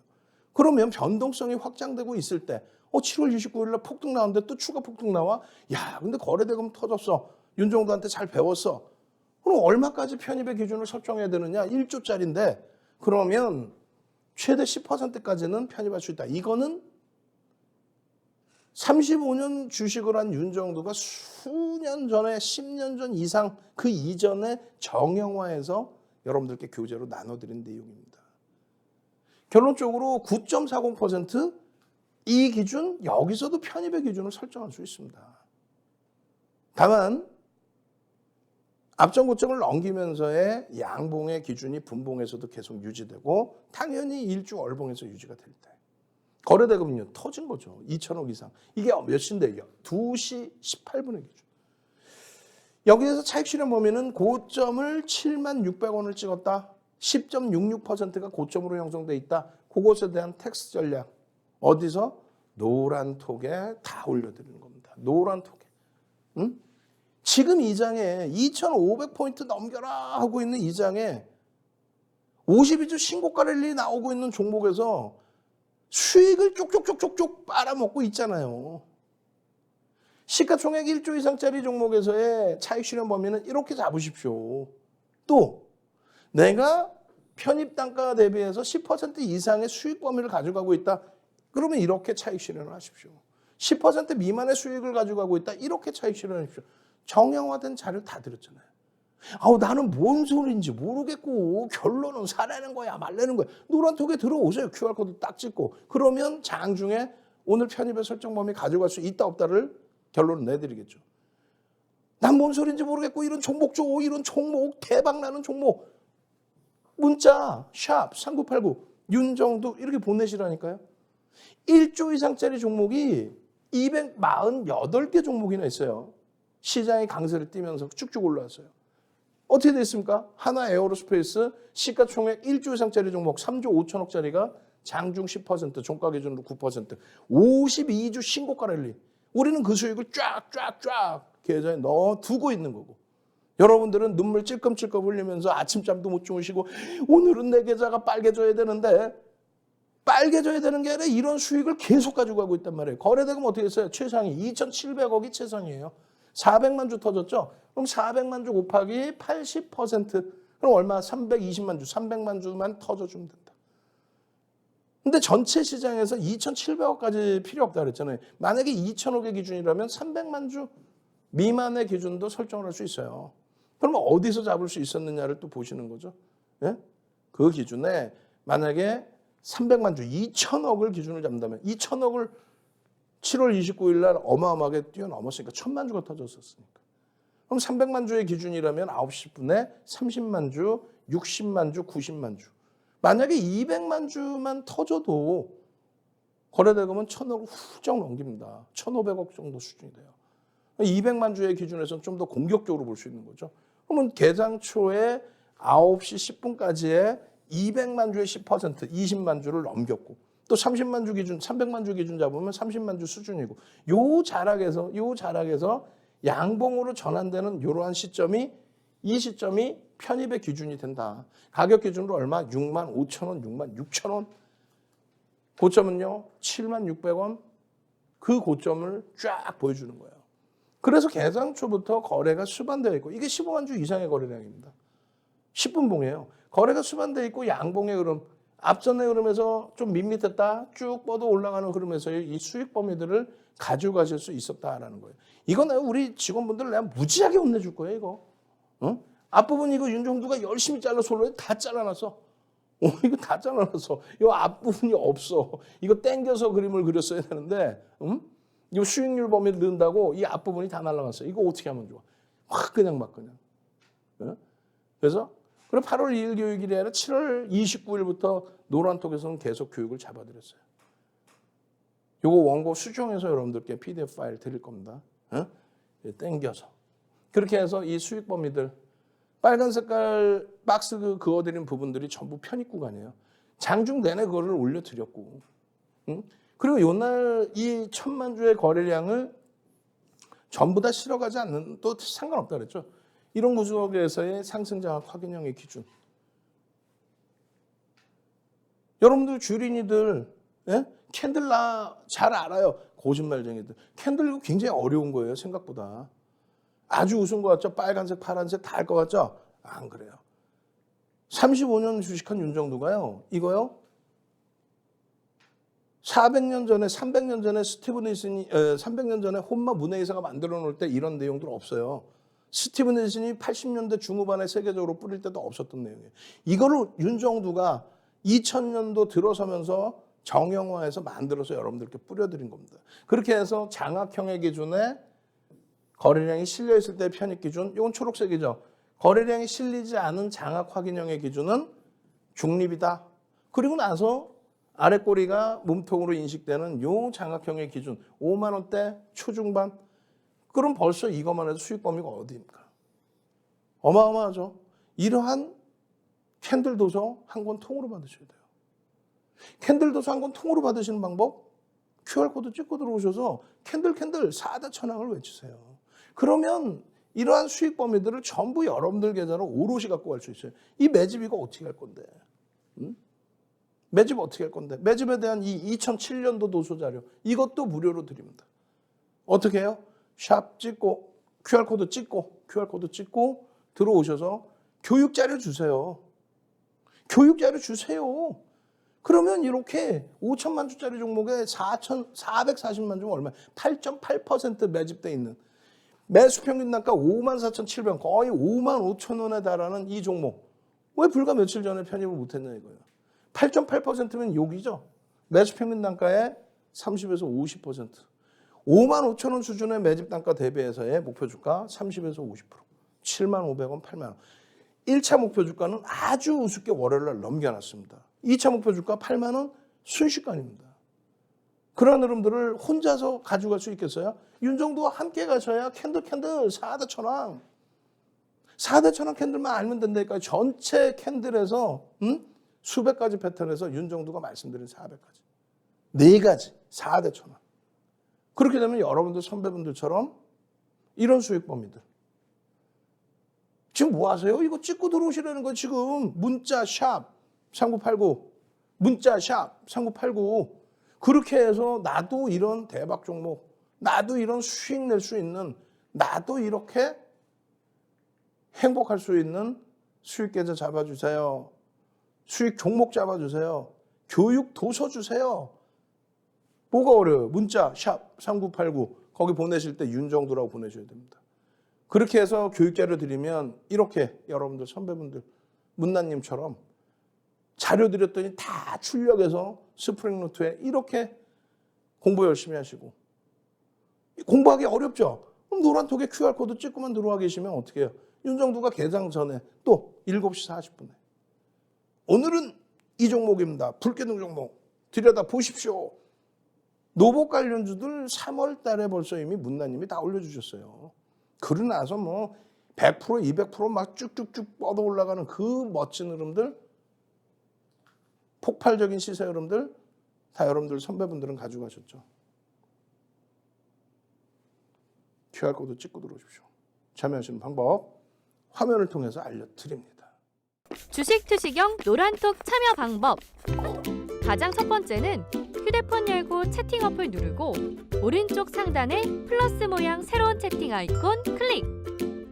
그러면 변동성이 확장되고 있을 때 7월 29일 날 폭등 나왔는데 또 추가 폭등 나와? 야, 근데 거래대금 터졌어. 윤정도한테 잘 배웠어. 그럼 얼마까지 편입의 기준을 설정해야 되느냐? 1조짜리인데 그러면 최대 10%까지는 편입할 수 있다. 이거는 35년 주식을 한 윤정도가 수년 전에 10년 전 이상 그 이전에 정형화해서 여러분들께 교재로 나눠드린 내용입니다. 결론적으로 9.40%이 기준 여기서도 편입의 기준을 설정할 수 있습니다. 다만 앞전 고점을 넘기면서의 양봉의 기준이 분봉에서도 계속 유지되고 당연히 일주 월봉에서 유지가 될 때 거래대금은요 터진 거죠. 2천억 이상. 이게 몇 시인데요? 2시 18분의 기준. 여기에서 차익 실현 범위는 고점을 76,600원을 찍었다. 10.66%가 고점으로 형성돼 있다. 그것에 대한 텍스 전략. 어디서? 노란톡에 다 올려드리는 겁니다. 노란톡에. 응? 지금 이 장에 2,500포인트 넘겨라 하고 있는 이 장에 52주 신고가 랠리 나오고 있는 종목에서 수익을 쪽쪽쪽쪽쪽 빨아먹고 있잖아요. 시가총액 1조 이상짜리 종목에서의 차익 실현 범위는 이렇게 잡으십시오. 또 내가 편입 단가 대비해서 10% 이상의 수익 범위를 가져가고 있다. 그러면 이렇게 차익 실현을 하십시오. 10% 미만의 수익을 가져가고 있다. 이렇게 차익 실현하십시오. 정형화된 자료 다 드렸잖아요. 나는 뭔 소리인지 모르겠고 결론은 사라는 거야 말라는 거야. 노란톡에 들어오세요. QR코드 딱 찍고. 그러면 장중에 오늘 편입의 설정 범위 가져갈 수 있다 없다를 결론을 내드리겠죠. 난 뭔 소리인지 모르겠고 이런 종목 줘. 이런 종목 대박나는 종목. 문자 샵 3989 윤정도 이렇게 보내시라니까요. 1조 이상짜리 종목이 248개 종목이나 있어요. 시장의 강세를 띠면서 쭉쭉 올라왔어요. 어떻게 됐습니까? 하나 에어로스페이스 시가총액 1조 이상짜리 종목 3조 5천억짜리가 장중 10%, 종가 기준으로 9%, 52주 신고가 랠리. 우리는 그 수익을 쫙쫙쫙 계좌에 넣어두고 있는 거고. 여러분들은 눈물 찔끔찔끔 흘리면서 아침잠도 못 주무시고 오늘은 내 계좌가 빨개져야 되는데 빨개져야 되는 게 아니라 이런 수익을 계속 가지고 가고 있단 말이에요. 거래대금 어떻게 했어요? 최상위 2,700억이 최상이에요. 400만 주 터졌죠? 그럼 400만 주 곱하기 80%. 그럼 얼마? 320만 주, 300만 주만 터져주면 된다. 근데 전체 시장에서 2,700억까지 필요 없다 그랬잖아요. 만약에 2,000억의 기준이라면 300만 주 미만의 기준도 설정을 할 수 있어요. 그러면 어디서 잡을 수 있었느냐를 또 보시는 거죠. 예? 그 기준에 만약에 300만 주, 2,000억을 기준을 잡는다면 2,000억을 7월 29일 날 어마어마하게 뛰어넘었으니까 1,000만 주가 터졌었으니까. 그럼 300만 주의 기준이라면 9시 분에 30만 주, 60만 주, 90만 주. 만약에 200만 주만 터져도 거래대금은 1,000억을 훌쩍 넘깁니다. 1,500억 정도 수준이 돼요. 200만 주의 기준에서는 좀 더 공격적으로 볼 수 있는 거죠. 그러면 개장 초에 9시 10분까지의 200만 주의 10%, 20만 주를 넘겼고 또 30만 주 기준, 300만 주 기준 잡으면 30만 주 수준이고 요 자락에서 양봉으로 전환되는 이러한 시점이 이 시점이 편입의 기준이 된다. 가격 기준으로 얼마? 6만 5천 원, 6만 6천 원. 고점은요 7만 600원. 그 고점을 쫙 보여주는 거예요. 그래서 개장 초부터 거래가 수반되어 있고 이게 15만 주 이상의 거래량입니다. 10분봉이에요. 거래가 수반되어 있고 양봉의 흐름, 앞전의 흐름에서 좀 밋밋했다 쭉 뻗어 올라가는 흐름에서의 이 수익 범위들을 가져가실 수 있었다라는 거예요. 이거는 우리 직원분들 내가 무지하게 혼내줄 거예요 이거. 어? 앞부분 이거 윤정두가 열심히 잘라서 올라요. 다 잘라놨어. 이거 다 잘라놨어. 이 앞부분이 없어. 이거 땡겨서 그림을 그렸어야 되는데 이 수익률 범위를 넣는다고 이 앞부분이 다 날라갔어. 이거 어떻게 하면 좋아? 확 그냥 막 그냥. 어? 그래서 8월 2일 교육일이 아니라 7월 29일부터 노란톡에서는 계속 교육을 잡아드렸어요. 요거 원고 수정해서 여러분들께 PDF 파일 드릴 겁니다. 어? 땡겨서. 그렇게 해서 이 수익 범위들 빨간 색깔 박스 그어드린 부분들이 전부 편입 구간이에요. 장중 내내 그거를 올려드렸고 그리고 요날 이 1,000만 주의 거래량을 전부 다 실어가지 않는 또 상관없다 그랬죠. 이런 구조에서의 상승장악 확인형의 기준. 여러분들 주린이들 예? 캔들 나 잘 알아요. 거짓말쟁이들. 캔들 이거 굉장히 어려운 거예요. 생각보다. 아주 우스운 것 같죠? 빨간색, 파란색 다 할 것 같죠? 안 그래요. 35년 주식한 윤정두가요. 이거요. 400년 전에 300년 전에 스티븐 닐슨이 300년 전에 혼마 문해이사가 만들어 놓을 때 이런 내용들 없어요. 스티븐 닐슨이 80년대 중후반에 세계적으로 뿌릴 때도 없었던 내용이에요. 이거를 윤정두가 2000년도 들어서면서 정형화해서 만들어서 여러분들께 뿌려드린 겁니다. 그렇게 해서 장악형의 기준에 거래량이 실려 있을 때 편입 기준, 이건 초록색이죠. 거래량이 실리지 않은 장악 확인형의 기준은 중립이다. 그리고 나서 아래 꼬리가 몸통으로 인식되는 요 장악형의 기준 5만 원대 초중반. 그럼 벌써 이것만 해도 수익 범위가 어디입니까? 어마어마하죠. 이러한 캔들 도서 한 권 통으로 받으셔야 돼요. 캔들 도서 한 권 통으로 받으시는 방법, QR코드 찍고 들어오셔서 캔들 4대 천왕을 외치세요. 그러면 이러한 수익 범위들을 전부 여러분들 계좌로 오롯이 갖고 갈 수 있어요. 이 매집 이거 어떻게 할 건데? 매집 어떻게 할 건데? 매집에 대한 이 2007년도 도서 자료 이것도 무료로 드립니다. 어떻게 해요? 샵 찍고 QR코드 찍고 들어오셔서 교육 자료 주세요. 교육 자료 주세요. 그러면 이렇게 5천만 주짜리 종목에 440만 중 얼마? 8.8% 매집돼 있는 매수 평균 단가 54,700원, 거의 55,000원에 달하는 이 종목. 왜 불과 며칠 전에 편입을 못했냐 이거예요. 8.8%면 욕이죠. 매수 평균 단가의 30에서 50%. 55,000원 수준의 매집 단가 대비해서의 목표 주가 30에서 50%. 75,500원, 80,000원. 1차 목표 주가는 아주 우습게 월요일날 넘겨놨습니다. 2차 목표 주가 80,000원 순식간입니다. 그런 흐름들을 혼자서 가져갈 수 있겠어요? 윤정두와 함께 가셔야 캔들 4대 천왕. 4대 천왕 캔들만 알면 된다니까. 전체 캔들에서 수백 가지 패턴에서 윤정두가 말씀드린 400가지. 4가지 4대 천왕. 그렇게 되면 여러분들 선배분들처럼 이런 수익 범위들. 지금 뭐 하세요? 이거 찍고 들어오시라는 거 지금 문자 샵 3989 문자 샵 3989 그렇게 해서 나도 이런 대박 종목 나도 이런 수익 낼 수 있는 나도 이렇게 행복할 수 있는 수익 계좌 잡아주세요. 수익 종목 잡아주세요. 교육 도서 주세요. 뭐가 어려워요? 문자 샵 3989 거기 보내실 때 윤정두라고 보내셔야 됩니다. 그렇게 해서 교육 자료 드리면 이렇게 여러분들 선배분들 문나님처럼 자료 드렸더니 다 출력해서 스프링 노트에 이렇게 공부 열심히 하시고 공부하기 어렵죠? 그럼 노란톡에 QR코드 찍고만 들어와 계시면 어떻게 해요? 윤정두가 개장 전에 또 7시 40분에 오늘은 이 종목입니다. 불기둥 종목 들여다 보십시오. 노복 관련주들 3월 달에 벌써 이미 문나님이 다 올려주셨어요. 그러고 나서 뭐 100%, 200%막 쭉쭉쭉 뻗어 올라가는 그 멋진 흐름들, 폭발적인 시세 흐름들 다 여러분들 선배분들은 가져가셨죠. QR코드 찍고 들어오십시오. 참여하시는 방법 화면을 통해서 알려드립니다. 주식 투시경 노란톡 참여 방법. 가장 첫 번째는 휴대폰 열고 채팅 어플 누르고 오른쪽 상단에 플러스 모양 새로운 채팅 아이콘 클릭.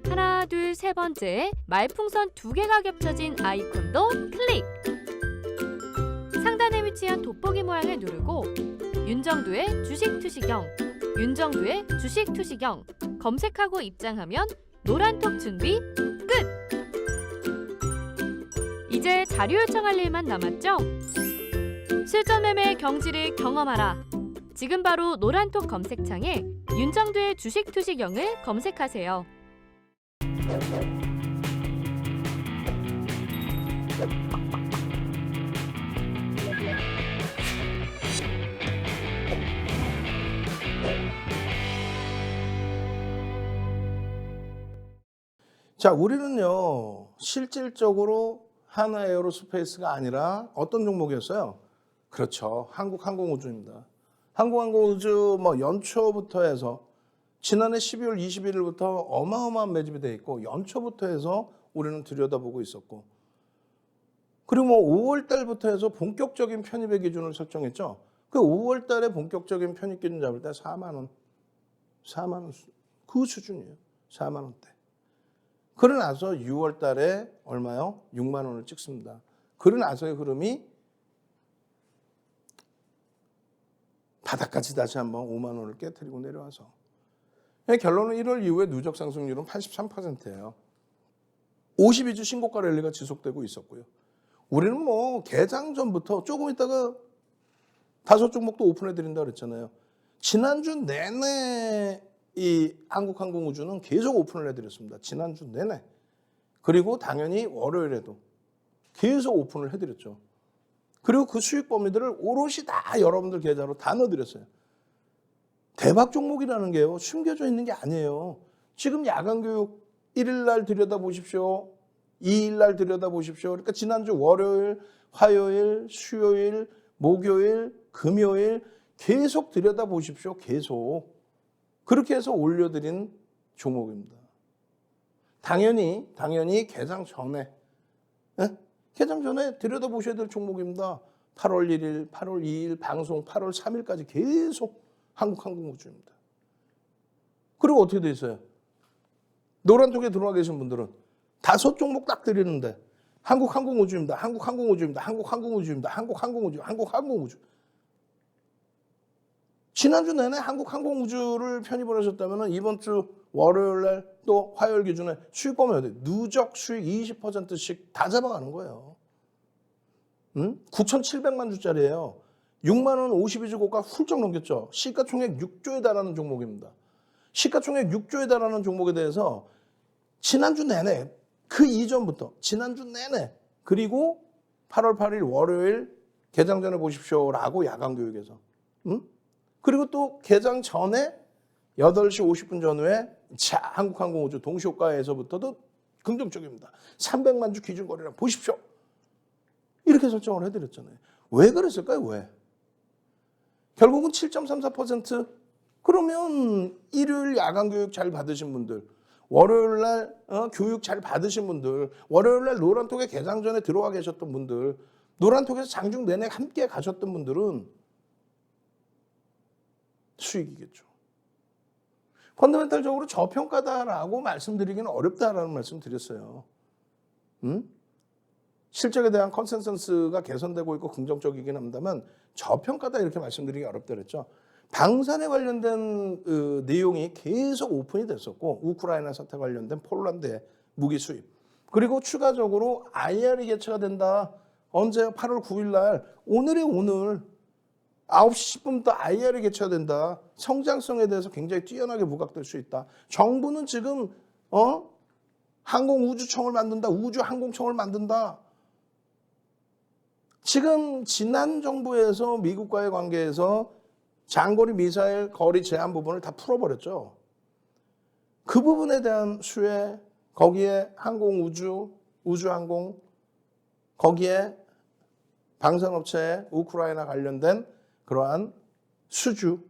하나, 둘, 세 번째 말풍선 2개가 겹쳐진 아이콘도 클릭. 상단에 위치한 돋보기 모양을 누르고 윤정두의 주식 투시경, 윤정두의 주식 투시경 검색하고 입장하면 노란톡 준비 끝! 이제 자료 요청할 일만 남았죠? 실전 매매 경지를 경험하라. 지금 바로 노란톡 검색창에 윤정두의 주식 투시경을 검색하세요. 자, 우리는요 실질적으로 하나 에어로스페이스가 아니라 어떤 종목이었어요? 그렇죠. 한국항공우주입니다. 한국항공우주 뭐 연초부터 해서 지난해 12월 21일부터 어마어마한 매집이 돼 있고 연초부터 해서 우리는 들여다보고 있었고 그리고 뭐 5월 달부터 해서 본격적인 편입의 기준을 설정했죠. 그 5월 달에 본격적인 편입 기준 잡을 때 4만 원. 4만 원 그 수준이에요. 4만 원대. 그러고 나서 6월 달에 얼마요? 6만 원을 찍습니다. 그러고 나서의 흐름이 바닥까지 다시 한번 5만 원을 깨트리고 내려와서 결론은 1월 이후에 누적 상승률은 83%예요. 52주 신고가 랠리가 지속되고 있었고요. 우리는 뭐 개장 전부터 조금 있다가 5종목도 오픈해드린다 그랬잖아요. 지난주 내내 이 한국항공우주는 계속 오픈을 해드렸습니다. 지난주 내내. 그리고 당연히 월요일에도 계속 오픈을 해드렸죠. 그리고 그 수익 범위들을 오롯이 다 여러분들 계좌로 다 넣어드렸어요. 대박 종목이라는 게요, 숨겨져 있는 게 아니에요. 지금 야간교육 1일 날 들여다보십시오. 2일 날 들여다보십시오. 그러니까 지난주 월요일, 화요일, 수요일, 목요일, 금요일 계속 들여다보십시오. 계속. 그렇게 해서 올려드린 종목입니다. 당연히 개장 전에 개장 전에 들여다보셔야 될 종목입니다. 8월 1일, 8월 2일 방송 8월 3일까지 계속 한국항공우주입니다. 그리고 어떻게 돼 있어요? 노란톡에 들어와 계신 분들은 5종목 딱 드리는데 한국항공우주입니다. 한국항공우주입니다. 한국항공우주입니다. 한국항공우주, 한국항공우주. 지난주 내내 한국항공우주를 편입을 하셨다면 이번 주 월요일 날 또 화요일 기준에 수익 보면 어때요? 누적 수익 20%씩 다 잡아가는 거예요. 9,700만 주짜리예요. 6만 원 52주 고가 훌쩍 넘겼죠. 시가총액 6조에 달하는 종목입니다. 시가총액 6조에 달하는 종목에 대해서 지난주 내내 그 이전부터 지난주 내내 그리고 8월 8일 월요일 개장 전에 보십시오라고 야간교육에서 그리고 또 개장 전에 8시 50분 전후에 자 한국항공우주 동시효과에서부터도 긍정적입니다. 300만 주 기준거래량 보십시오. 이렇게 설정을 해드렸잖아요. 왜 그랬을까요? 왜? 결국은 7.34% 그러면 일요일 야간교육 잘 받으신 분들 월요일 날 교육 잘 받으신 분들 월요일 날 노란톡에 개장 전에 들어와 계셨던 분들 노란톡에서 장중 내내 함께 가셨던 분들은 수익이겠죠. 펀더멘탈적으로 저평가다라고 말씀드리기는 어렵다라는 말씀 드렸어요. 실적에 대한 컨센서스가 개선되고 있고 긍정적이긴 합니다만 저평가다 이렇게 말씀드리기 어렵다 그랬죠. 방산에 관련된 내용이 계속 오픈이 됐었고 우크라이나 사태 관련된 폴란드의 무기 수입 그리고 추가적으로 IR이 개최가 된다. 언제 8월 9일 날 오늘의 오늘 9시 10분부터 IR이 개최가 된다. 성장성에 대해서 굉장히 뛰어나게 부각될 수 있다. 정부는 지금 항공우주청을 만든다. 우주항공청을 만든다. 지금 지난 정부에서 미국과의 관계에서 장거리 미사일 거리 제한 부분을 다 풀어버렸죠. 그 부분에 대한 수혜, 거기에 항공우주, 우주항공, 거기에 방산업체에 우크라이나 관련된 그러한 수주,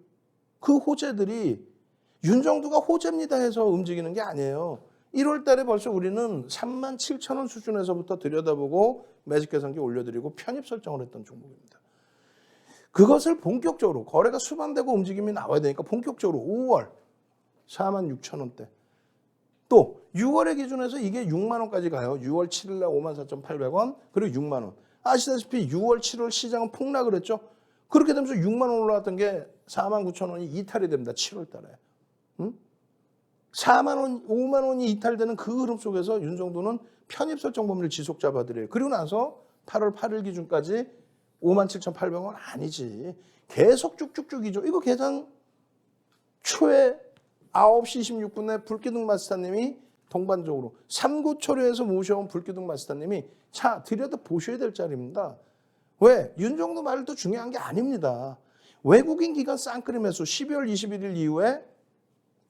그 호재들이 윤정두가 호재입니다 해서 움직이는 게 아니에요. 1월 달에 벌써 우리는 3만 7천 원 수준에서부터 들여다보고 매직 계산기 올려드리고 편입 설정을 했던 종목입니다. 그것을 본격적으로 거래가 수반되고 움직임이 나와야 되니까 본격적으로 5월 4만 6천 원대 또 6월의 기준에서 이게 6만 원까지 가요. 6월 7일 날 5만 4,800원 그리고 6만 원. 아시다시피 6월 7월 시장은 폭락을 했죠. 그렇게 되면서 6만 원 올라왔던 게 4만 9천 원이 이탈이 됩니다. 7월 달에. 4만 원, 5만 원이 이탈되는 그 흐름 속에서 윤정도는 편입 설정 범위를 지속 잡아드려요. 그리고 나서 8월 8일 기준까지 5만 7,800원 아니지. 계속 쭉쭉쭉이죠. 이거 개장 초에 9시 26분에 불기둥 마스터님이 동반적으로 3구 초려에서 모셔온 불기둥 마스터님이 자 들여다 보셔야 될 자리입니다. 왜? 윤정도 말을 또 중요한 게 아닙니다. 외국인 기관 쌍끌이 매수 12월 21일 이후에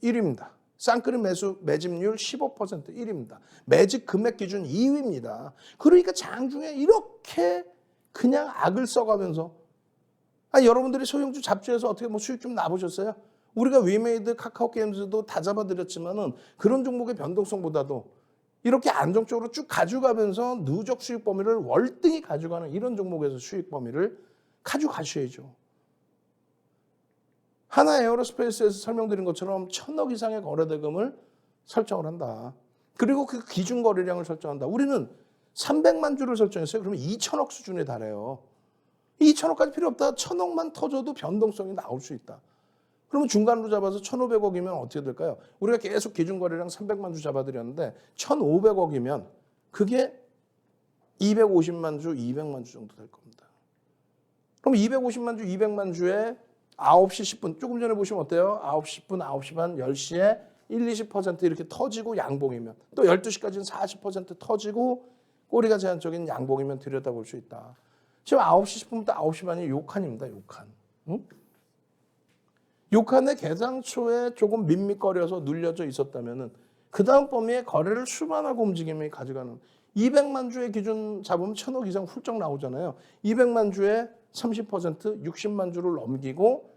1위입니다. 쌍끌이 매수 매집률 15% 1위입니다. 매집 금액 기준 2위입니다. 그러니까 장중에 이렇게 그냥 악을 써가면서 여러분들이 소형주 잡주에서 어떻게 뭐 수익 좀 나보셨어요? 우리가 위메이드 카카오게임즈도 다 잡아드렸지만은 그런 종목의 변동성보다도 이렇게 안정적으로 쭉 가져가면서 누적 수익 범위를 월등히 가져가는 이런 종목에서 수익 범위를 가져가셔야죠. 하나 에어로스페이스에서 설명드린 것처럼 1,000억 이상의 거래 대금을 설정을 한다. 그리고 그 기준 거래량을 설정한다. 우리는 300만 주를 설정했어요. 그러면 2,000억 수준에 달해요. 2,000억까지 필요 없다. 1,000억만 터져도 변동성이 나올 수 있다. 그러면 중간으로 잡아서 1,500억이면 어떻게 될까요? 우리가 계속 기준 거래량 300만 주 잡아드렸는데 1,500억이면 그게 250만 주, 200만 주 정도 될 겁니다. 그럼 250만 주, 200만 주에 9시 10분, 조금 전에 보시면 어때요? 9시 10분, 9시 반, 10시에 20% 이렇게 터지고 양봉이면 또 12시까지는 40% 터지고 꼬리가 제한적인 양봉이면 들여다볼 수 있다. 지금 9시 10분부터 9시 반이 요 칸입니다. 요 칸. 응? 요 칸에 개장초에 조금 밋밋거려서 눌려져 있었다면은 그 다음 범위에 거래를 수반하고 움직임이 가져가는 200만 주의 기준 잡으면 1,000억 이상 훌쩍 나오잖아요. 200만 주에 30% 60만 주를 넘기고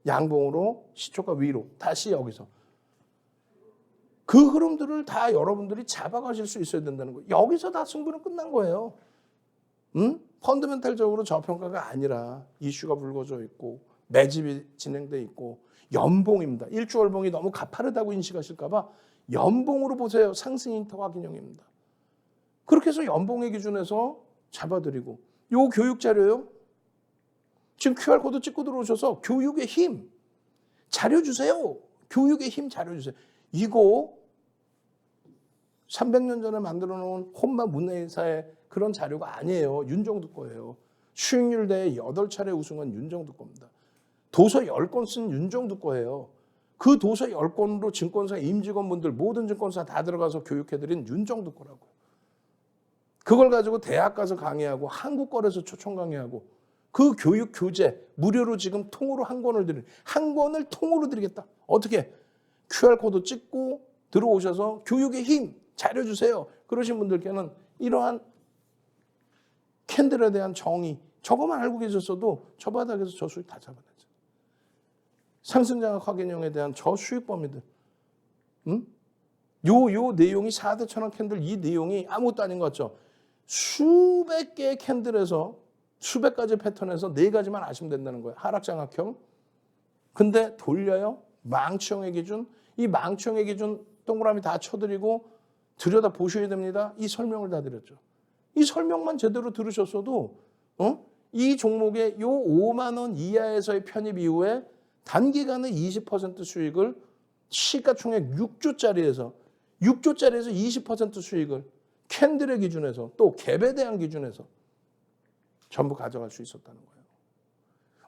양봉으로 시초가 위로 다시 여기서 그 흐름들을 다 여러분들이 잡아가실 수 있어야 된다는 거예요. 여기서 다 승부는 끝난 거예요. 펀더멘탈적으로 저평가가 아니라 이슈가 불거져 있고 매집이 진행돼 있고 연봉입니다. 일주월봉이 너무 가파르다고 인식하실까 봐 연봉으로 보세요. 상승 인터와 균형입니다. 그렇게 해서 연봉의 기준에서 잡아드리고 요 교육 자료요. 지금 QR코드 찍고 들어오셔서 교육의 힘 자료 주세요. 교육의 힘 자료 주세요. 이거 300년 전에 만들어 놓은 혼마 문화회사의 그런 자료가 아니에요. 윤정두 거예요. 수익률 대회 8차례 우승한 윤정두 겁니다. 도서 10권 쓴 윤정두 거예요. 그 도서 10권으로 증권사 임직원분들 모든 증권사 다 들어가서 교육해드린 윤정두 거라고요. 그걸 가지고 대학 가서 강의하고 한국거래소 초청 강의하고 그 교육 교재 무료로 지금 통으로 한 권을 드리는 한 권을 통으로 드리겠다. 어떻게? QR코드 찍고 들어오셔서 교육의 힘 자료 주세요. 그러신 분들께는 이러한 캔들에 대한 정의 저거만 알고 계셨어도 저 바닥에서 저 수익 다 잡아내죠. 상승장악 확인형에 대한 저 수익 범위들. 요 내용이 4대 천원 캔들 이 내용이 아무것도 아닌 것 같죠. 수백 개의 캔들에서 수백 가지 패턴에서 4가지만 아시면 된다는 거예요. 하락장악형. 근데 돌려요. 망치형의 기준. 이 망치형의 기준 동그라미 다 쳐드리고 들여다 보셔야 됩니다. 이 설명을 다 드렸죠. 이 설명만 제대로 들으셨어도 이 종목의 요 5만 원 이하에서의 편입 이후에 단기간에 20% 수익을 시가총액 6조짜리에서 20% 수익을 캔들의 기준에서 또 갭에 대한 기준에서 전부 가져갈 수 있었다는 거예요.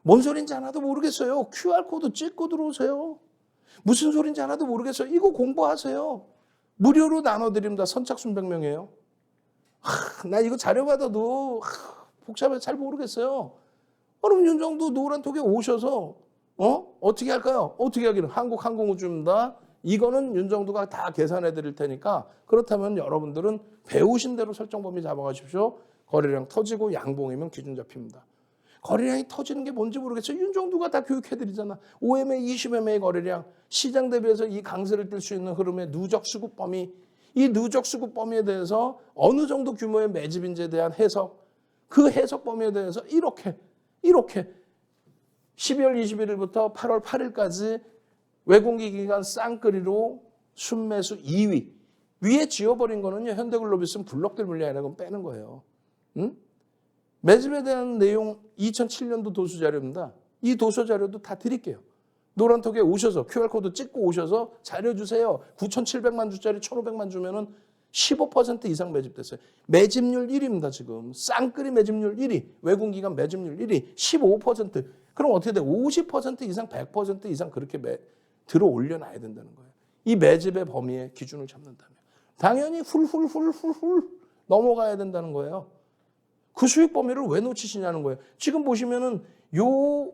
뭔 소린지 하나도 모르겠어요. QR코드 찍고 들어오세요. 무슨 소린지 하나도 모르겠어요. 이거 공부하세요. 무료로 나눠드립니다. 선착순 100명이에요. 나 이거 자료 받아도 복잡해서 잘 모르겠어요. 그럼 윤정두 노란톡에 오셔서 어떻게 할까요? 어떻게 하기는 한국항공우주입니다. 이거는 윤정두가 다 계산해 드릴 테니까 그렇다면 여러분들은 배우신 대로 설정 범위 잡아가십시오. 거래량 터지고 양봉이면 기준 잡힙니다. 거래량이 터지는 게 뭔지 모르겠어요. 윤정두가 다 교육해 드리잖아. 5MA, 20MA 거래량 시장 대비해서 이 강세를 띨 수 있는 흐름의 누적 수급 범위 이 누적 수급 범위에 대해서 어느 정도 규모의 매집인지에 대한 해석 그 해석 범위에 대해서 이렇게 12월 21일부터 8월 8일까지 외공기 기간 쌍끌이로 순매수 2위. 위에 지워버린 거는요. 현대글로비스는 블록들 물량이라고 빼는 거예요. 매집에 대한 내용 2007년도 도수 자료입니다. 이 도서 자료도 다 드릴게요. 노란톡에 오셔서 QR코드 찍고 오셔서 자료 주세요. 9,700만 주짜리 1,500만 주면은 15% 이상 매집됐어요. 매집률 1위입니다. 지금 쌍끌이 매집률 1위, 외국기관 매집률 1위, 15%. 그럼 어떻게 돼? 50% 이상, 100% 이상 그렇게 들어 올려놔야 된다는 거예요. 이 매집의 범위의 기준을 잡는다면 당연히 훌훌 넘어가야 된다는 거예요. 그 수익 범위를 왜 놓치시냐는 거예요. 지금 보시면은 요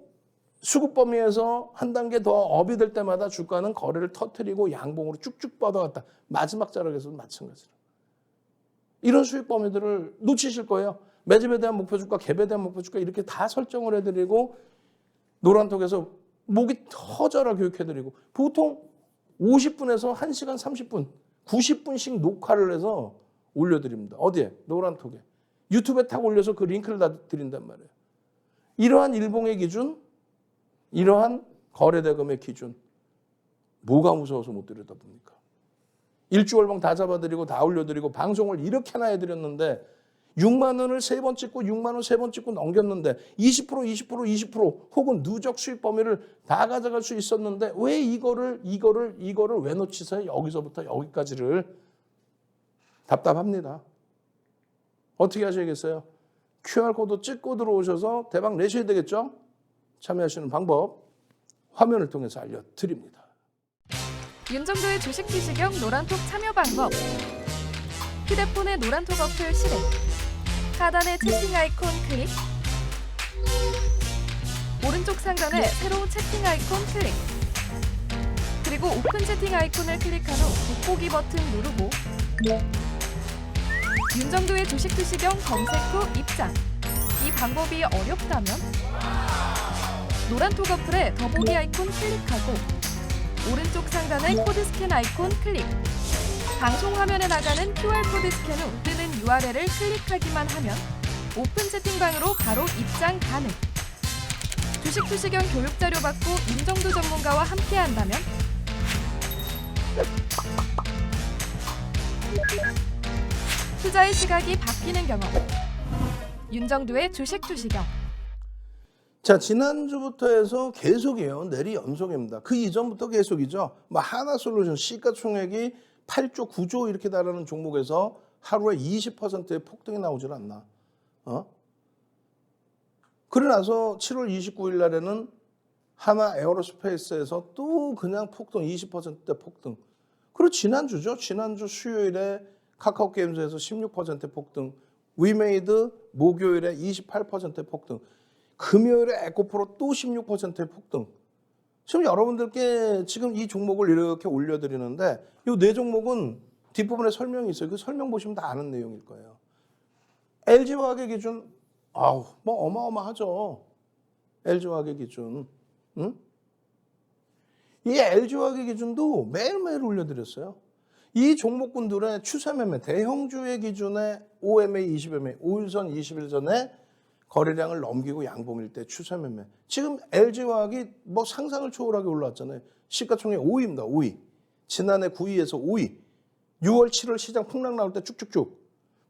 수급 범위에서 한 단계 더 업이 될 때마다 주가는 거래를 터뜨리고 양봉으로 쭉쭉 뻗어갔다. 마지막 자락에서도 마찬가지로. 이런 수익 범위들을 놓치실 거예요. 매집에 대한 목표 주가, 갭에 대한 목표 주가 이렇게 다 설정을 해드리고 노란톡에서 목이 터져라 교육해드리고 보통 50분에서 1시간 30분, 90분씩 녹화를 해서 올려드립니다. 어디에? 노란톡에. 유튜브에 탁 올려서 그 링크를 다 드린단 말이에요. 이러한 일봉의 기준, 이러한 거래대금의 기준. 뭐가 무서워서 못 들여다봅니까? 일주월봉 다 잡아드리고 다 올려드리고 방송을 이렇게나 해드렸는데 6만 원을 3번 찍고 6만 원 3번 찍고 넘겼는데 20% 혹은 누적 수익 범위를 다 가져갈 수 있었는데 왜 이거를 왜 놓치세요? 여기서부터 여기까지를. 답답합니다. 어떻게 하셔야겠어요? QR코드 찍고 들어오셔서 대박 내셔야 되겠죠? 참여하시는 방법 화면을 통해서 알려드립니다. 윤정도의 주식 투시경 노란톡 참여 방법. 휴대폰의 노란톡 어플 실행. 하단의 채팅 아이콘 클릭. 오른쪽 상단에 새로운 채팅 아이콘 클릭. 그리고 오픈 채팅 아이콘을 클릭한 후 돋보기 버튼 누르고 윤정도의 주식 투시경 검색 후 입장. 이 방법이 어렵다면 노란톡 어플에 더보기 아이콘 클릭하고 오른쪽 상단의 코드 스캔 아이콘 클릭. 방송 화면에 나가는 QR코드 스캔 후 뜨는 URL을 클릭하기만 하면 오픈 채팅방으로 바로 입장 가능. 주식 투시경 교육 자료 받고 윤정도 전문가와 함께 한다면 투자의 시각이 바뀌는 경험. 윤정도의 주식 투시경. 자, 지난주부터 해서 계속이에요. 내리 연속입니다. 그 이전부터 계속이죠. 하나솔루션 시가총액이 8조, 9조 이렇게 달하는 종목에서 하루에 20%의 폭등이 나오질 않나. 그러고 나서 7월 29일 날에는 하나 에어로스페이스에서 또 그냥 폭등, 20%대 폭등. 그리고 지난주죠. 지난주 수요일에 카카오게임즈에서 16%의 폭등. 위메이드 목요일에 28%의 폭등. 금요일에 에코프로 또 16%의 폭등. 지금 여러분들께 지금 이 종목을 이렇게 올려드리는데 이 네 종목은 뒷부분에 설명이 있어요. 그 설명 보시면 다 아는 내용일 거예요. LG화학의 기준, 어마어마하죠. LG화학의 기준. 응? 이 LG화학의 기준도 매일매일 올려드렸어요. 이 종목군들의 추세 매매, 대형주의 기준의 OMA, 20MA, 5일선, 20일선에 거래량을 넘기고 양봉일 때 추세 매매. 지금 LG화학이 상상을 초월하게 올라왔잖아요. 시가총액 5위입니다. 5위. 지난해 9위에서 5위. 6월, 7월 시장 폭락 나올 때 쭉쭉쭉.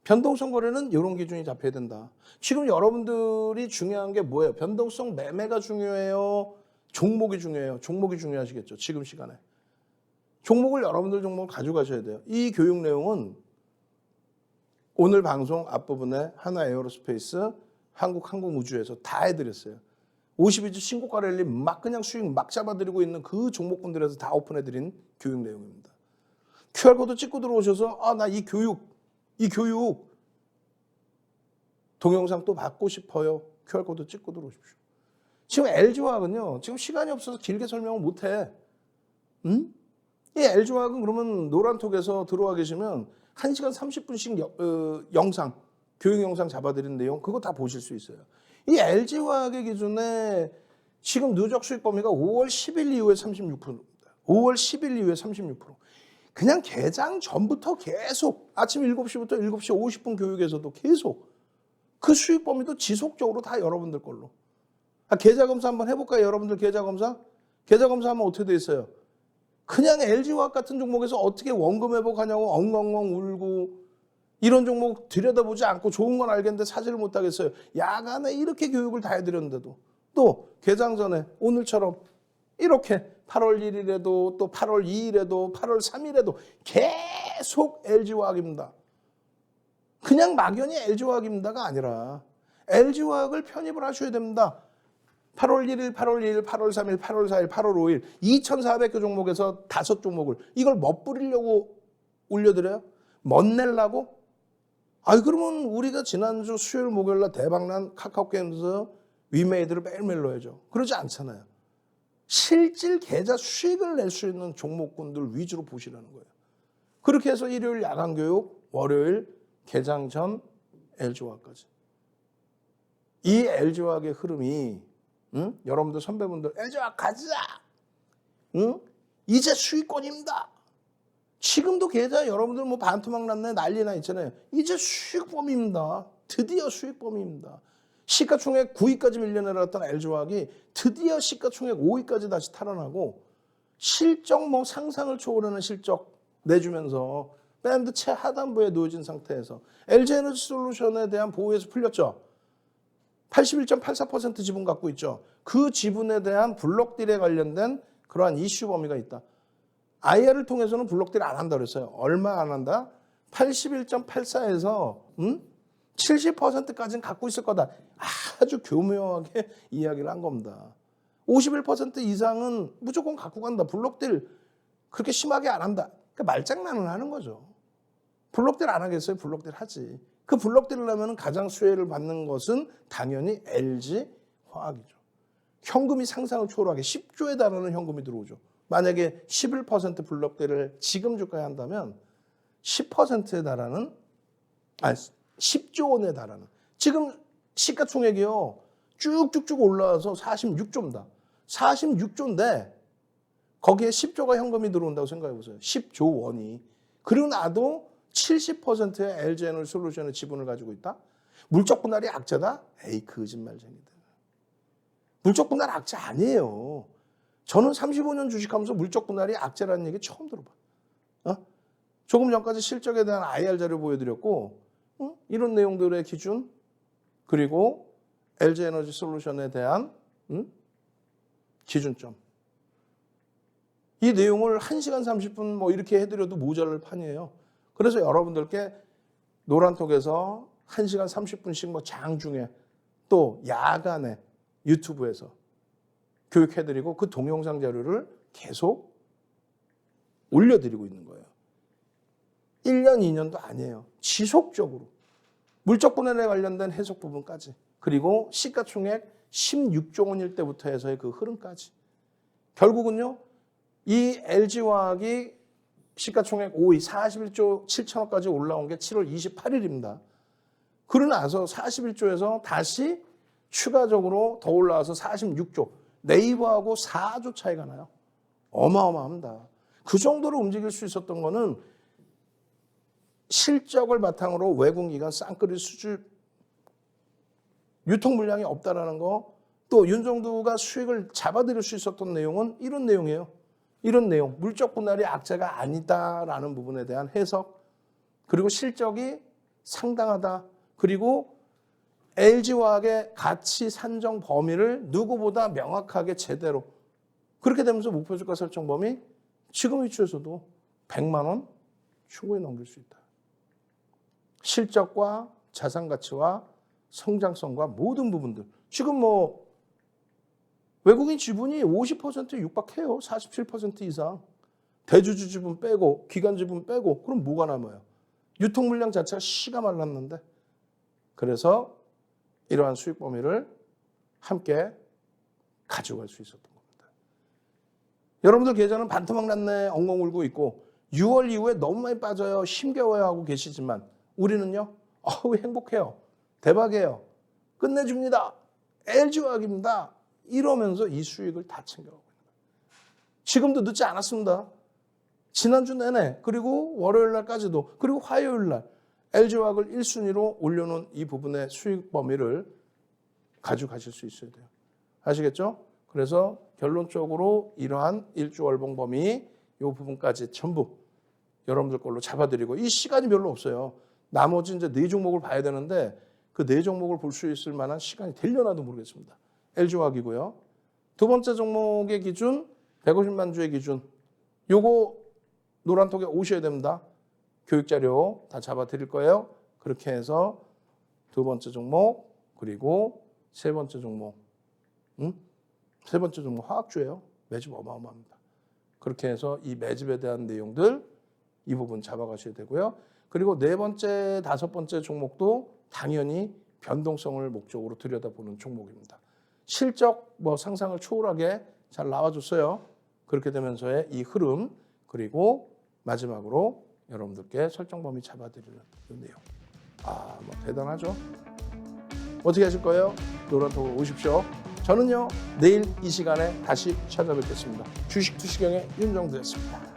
변동성 거래는 이런 기준이 잡혀야 된다. 지금 여러분들이 중요한 게 뭐예요? 변동성 매매가 중요해요? 종목이 중요해요? 종목이 중요하시겠죠. 지금 시간에. 여러분들 종목을 가져가셔야 돼요. 이 교육 내용은 오늘 방송 앞부분에 하나 에어로스페이스, 한국항공우주에서 다 해드렸어요. 52주 신고가 랠리 그냥 수익 잡아드리고 있는 그 종목군들에서 다 오픈해드린 교육 내용입니다. QR코드 찍고 들어오셔서 나 이 교육 동영상 또 받고 싶어요. QR코드 찍고 들어오십시오. 지금 LG화학은요. 지금 시간이 없어서 길게 설명을 못해. 이 LG화학은 그러면 노란톡에서 들어와 계시면 1시간 30분씩 영상, 교육 영상 잡아드린 내용 그거 다 보실 수 있어요. 이 LG화학의 기준에 지금 누적 수익 범위가 5월 10일 이후에 36%입니다. 5월 10일 이후에 36%. 그냥 개장 전부터 계속 아침 7시부터 7시 50분 교육에서도 계속 그 수익 범위도 지속적으로 다 여러분들 걸로. 계좌 검사 한번 해볼까요? 여러분들 계좌 검사? 계좌 검사하면 어떻게 돼 있어요? 그냥 LG화학 같은 종목에서 어떻게 원금 회복하냐고 엉엉엉 울고 이런 종목 들여다보지 않고 좋은 건 알겠는데 사지를 못하겠어요. 야간에 이렇게 교육을 다 해드렸는데도 또 개장 전에 오늘처럼 이렇게 8월 1일에도 또 8월 2일에도 8월 3일에도 계속 LG화학입니다. 그냥 막연히 LG화학입니다가 아니라 LG화학을 편입을 하셔야 됩니다. 8월 1일, 8월 2일, 8월 3일, 8월 4일, 8월 5일 2,400개 종목에서 5종목을 이걸 멋부리려고 올려드려요? 멋내려고? 그러면 우리가 지난주 수요일 목요일날 대박난 카카오게임즈 위메이드를 매일매일 넣어야죠. 그러지 않잖아요. 실질 계좌 수익을 낼 수 있는 종목군들 위주로 보시라는 거예요. 그렇게 해서 일요일 야간 교육, 월요일 개장 전 LG화학까지. 이 LG화학의 흐름이 여러분들 선배분들 LG화학 가자. 이제 수익권입니다. 지금도 계좌 여러분들 반토막 났네 난리나 있잖아요. 이제 수익범위입니다. 드디어 수익범위입니다. 시가총액 9위까지 밀려내려갔던 LG화학이 드디어 시가총액 5위까지 다시 탈환하고 실적 뭐 상상을 초월하는 실적 내주면서 밴드 최하단부에 놓여진 상태에서 LG에너지솔루션에 대한 보호에서 풀렸죠. 81.84% 지분 갖고 있죠. 그 지분에 대한 블록딜에 관련된 그러한 이슈 범위가 있다. IR을 통해서는 블록딜 안 한다 그랬어요. 얼마 안 한다? 81.84에서 70%까지는 갖고 있을 거다. 아주 교묘하게 이야기를 한 겁니다. 51% 이상은 무조건 갖고 간다. 블록딜 그렇게 심하게 안 한다. 그러니까 말장난을 하는 거죠. 블록딜 안 하겠어요? 블록딜 하지. 그 블록딜을 하면 가장 수혜를 받는 것은 당연히 LG화학이죠. 현금이 상상을 초월하게 10조에 달하는 현금이 들어오죠. 만약에 11% 블록딜을 지금 주가에 한다면 10%에 달하는 10조 원에 달하는 지금 시가총액이요. 쭉쭉쭉 올라와서 46조입니다. 46조인데 거기에 10조가 현금이 들어온다고 생각해 보세요. 10조 원이. 그리고 나도 70%의 LG에너지솔루션의 지분을 가지고 있다? 물적 분할이 악재다? 에이 거짓말쟁이들. 물적 분할 악재 아니에요. 저는 35년 주식하면서 물적 분할이 악재라는 얘기 처음 들어봐. 조금 전까지 실적에 대한 IR 자료 보여드렸고 이런 내용들의 기준 그리고 LG에너지솔루션에 대한 기준점. 이 내용을 1시간 30분 뭐 이렇게 해드려도 모자랄 판이에요. 그래서 여러분들께 노란톡에서 1시간 30분씩 뭐 장중에 또 야간에 유튜브에서 교육해드리고 그 동영상 자료를 계속 올려드리고 있는 거예요. 1년, 2년도 아니에요. 지속적으로. 물적 분할에 관련된 해석 부분까지. 그리고 시가총액 16조 원일 때부터 해서의 그 흐름까지. 결국은요. 이 LG화학이 시가총액 5위 41조 7천억까지 올라온 게 7월 28일입니다. 그러고 나서 41조에서 다시 추가적으로 더 올라와서 46조. 네이버하고 4조 차이가 나요. 어마어마합니다. 그 정도로 움직일 수 있었던 거는 실적을 바탕으로 외국기관 쌍끌이 수출 유통 물량이 없다라는 거, 또 윤정두가 수익을 잡아들일 수 있었던 내용은 이런 내용이에요. 이런 내용, 물적 분할이 악재가 아니다라는 부분에 대한 해석, 그리고 실적이 상당하다, 그리고 LG화학의 가치 산정 범위를 누구보다 명확하게 제대로, 그렇게 되면서 목표주가 설정 범위 지금 위치에서도 100만 원 충분히 넘길 수 있다. 실적과 자산 가치와 성장성과 모든 부분들. 지금 뭐 외국인 지분이 50%에 육박해요. 47% 이상. 대주주 지분 빼고 기관 지분 빼고 그럼 뭐가 남아요? 유통 물량 자체가 씨가 말랐는데. 그래서 이러한 수익 범위를 함께 가져갈 수 있었던 겁니다. 여러분들 계좌는 반토막 났네 엉엉 울고 있고 6월 이후에 너무 많이 빠져요. 힘겨워하고 계시지만 우리는요. 행복해요. 대박이에요. 끝내줍니다. LG화학입니다. 이러면서 이 수익을 다 챙겨가고 있는 거예요. 지금도 늦지 않았습니다. 지난주 내내 그리고 월요일 날까지도 그리고 화요일 날 LG화학을 1순위로 올려놓은 이 부분의 수익 범위를 가져가실 수 있어야 돼요. 아시겠죠? 그래서 결론적으로 이러한 일주 월봉 범위 이 부분까지 전부 여러분들 걸로 잡아드리고 이 시간이 별로 없어요. 나머지 이제 4종목을 봐야 되는데 그 4종목을 볼 수 있을 만한 시간이 되려나도 모르겠습니다. LG화학이고요. 두 번째 종목의 기준 150만 주의 기준. 요거 노란톡에 오셔야 됩니다. 교육자료 다 잡아드릴 거예요. 그렇게 해서 두 번째 종목 그리고 세 번째 종목. 세 번째 종목 화학주예요. 매집 어마어마합니다. 그렇게 해서 이 매집에 대한 내용들 이 부분 잡아가셔야 되고요. 그리고 네 번째, 다섯 번째 종목도 당연히 변동성을 목적으로 들여다보는 종목입니다. 실적 상상을 초월하게 잘 나와줬어요. 그렇게 되면서의 이 흐름 그리고 마지막으로 여러분들께 설정 범위 잡아드리는 이 내용. 대단하죠? 어떻게 하실 거예요? 노란톡으로 오십시오. 저는요 내일 이 시간에 다시 찾아뵙겠습니다. 주식 투시경의 윤정두였습니다.